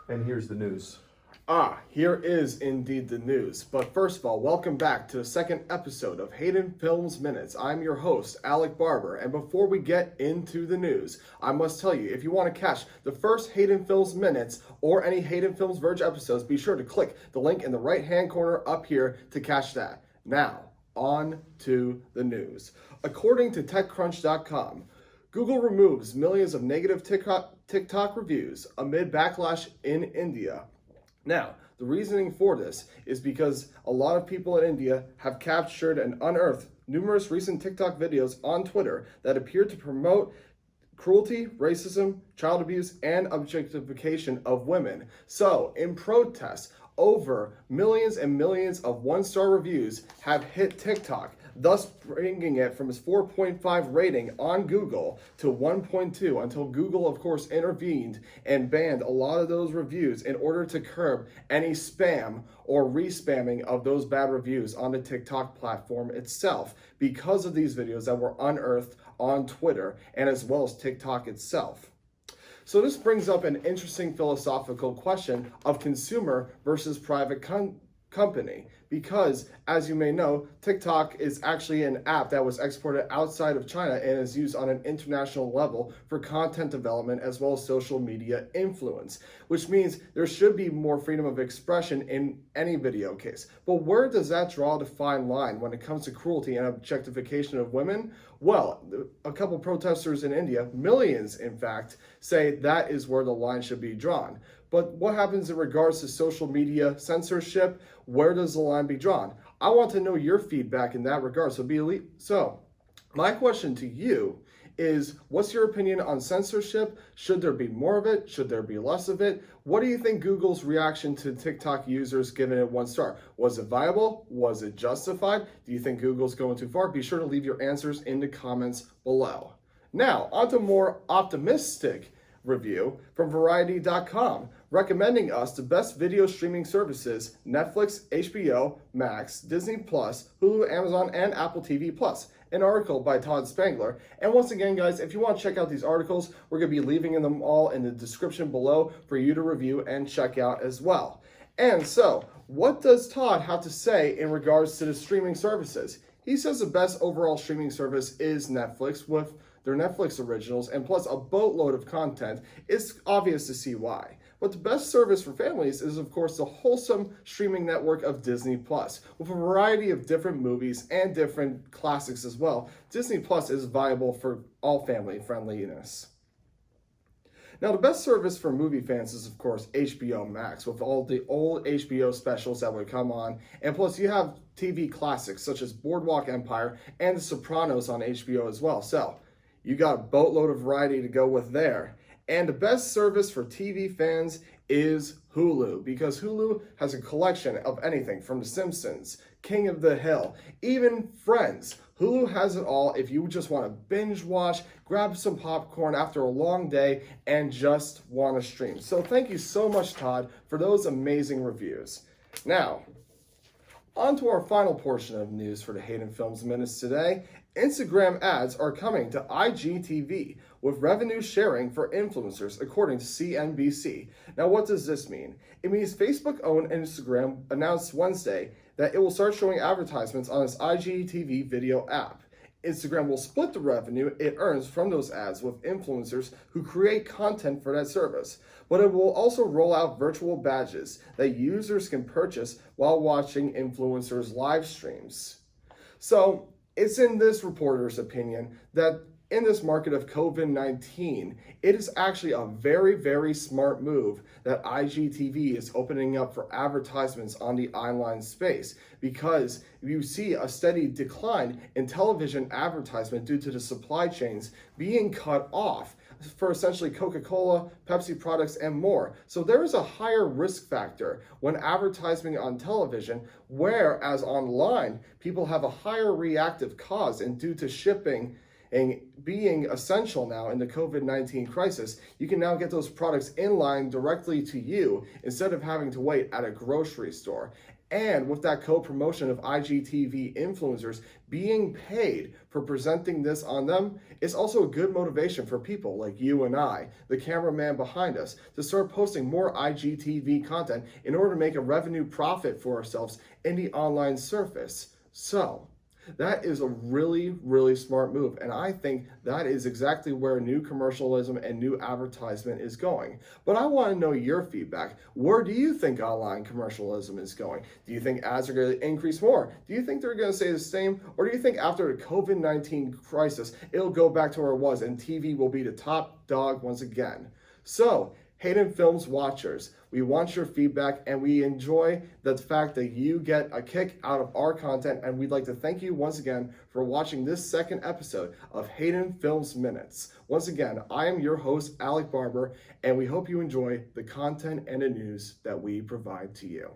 And here's the news. Here is indeed the news. But first of all, welcome back to the second episode of Haydenfilms Minutes. I'm your host, Alec Barber. And before we get into the news, I must tell you, if you want to catch the first Haydenfilms Minutes or any Haydenfilms Verge episodes, be sure to click the link in the right-hand corner up here to catch that. Now, on to the news. According to TechCrunch.com, Google removes millions of negative TikTok reviews amid backlash in India. Now, the reasoning for this is because a lot of people in India have captured and unearthed numerous recent TikTok videos on Twitter that appear to promote cruelty, racism, child abuse, and objectification of women. So, in protest, over millions and millions of one-star reviews have hit TikTok, thus bringing it from its 4.5 rating on Google to 1.2 until Google, of course, intervened and banned a lot of those reviews in order to curb any spam or re-spamming of those bad reviews on the TikTok platform itself because of these videos that were unearthed on Twitter and as well as TikTok itself. So this brings up an interesting philosophical question of consumer versus private company, because as you may know, TikTok is actually an app that was exported outside of China and is used on an international level for content development as well as social media influence, which means there should be more freedom of expression in any video case. But where does that draw the fine line when it comes to cruelty and objectification of women? Well, a couple protesters in India, millions in fact, say that is where the line should be drawn. But what happens in regards to social media censorship? Where does the line be drawn? I want to know your feedback in that regard. So my question to you is, what's your opinion on censorship? Should there be more of it? Should there be less of it? What do you think Google's reaction to TikTok users giving it 1 star? Was it viable? Was it justified? Do you think Google's going too far? Be sure to leave your answers in the comments below. Now, on to more optimistic review from Variety.com, recommending us the best video streaming services: Netflix, HBO Max, Disney Plus, Hulu, Amazon, and Apple TV Plus. An article by Todd Spangler. And once again, guys, if you want to check out these articles, we're going to be leaving them all in the description below for you to review and check out as well. And so, what does Todd have to say in regards to the streaming services? He says the best overall streaming service is Netflix, with their Netflix originals and plus a boatload of content. It's obvious to see why. But the best service for families is, of course, the wholesome streaming network of Disney Plus, with a variety of different movies and different classics as well. Disney Plus is viable for all family friendliness. Now, the best service for movie fans is, of course, HBO Max, with all the old HBO specials that would come on. And plus, you have TV classics such as Boardwalk Empire and The Sopranos on HBO as well. So, you got a boatload of variety to go with there. And the best service for TV fans is Hulu, because Hulu has a collection of anything from The Simpsons, King of the Hill, even Friends. Hulu has it all if you just want to binge watch, grab some popcorn after a long day, and just want to stream. So thank you so much, Todd, for those amazing reviews. Now, on to our final portion of news for the Haydenfilms Minutes today. Instagram ads are coming to IGTV with revenue sharing for influencers, according to CNBC. Now, what does this mean? It means Facebook-owned Instagram announced Wednesday that it will start showing advertisements on its IGTV video app. Instagram will split the revenue it earns from those ads with influencers who create content for that service. But it will also roll out virtual badges that users can purchase while watching influencers' live streams. So, it's in this reporter's opinion that in this market of COVID-19, it is actually a very, very smart move that IGTV is opening up for advertisements on the online space, because you see a steady decline in television advertisement due to the supply chains being cut off for essentially Coca-Cola, Pepsi products, and more. So there is a higher risk factor when advertising on television, whereas online, people have a higher reactive cause, and due to shipping and being essential now in the COVID-19 crisis, you can now get those products in line directly to you instead of having to wait at a grocery store. And with that co-promotion of IGTV influencers being paid for presenting this on them, it's also a good motivation for people like you and I, the cameraman behind us, to start posting more IGTV content in order to make a revenue profit for ourselves in the online surface. So, that is a really, really smart move. And I think that is exactly where new commercialism and new advertisement is going. But I want to know your feedback. Where do you think online commercialism is going? Do you think ads are going to increase more? Do you think they're going to stay the same? Or do you think after the COVID-19 crisis, it'll go back to where it was and TV will be the top dog once again? So, Hayden Films watchers, we want your feedback and we enjoy the fact that you get a kick out of our content, and we'd like to thank you once again for watching this second episode of Hayden Films Minutes. Once again, I am your host, Alec Barber, and we hope you enjoy the content and the news that we provide to you.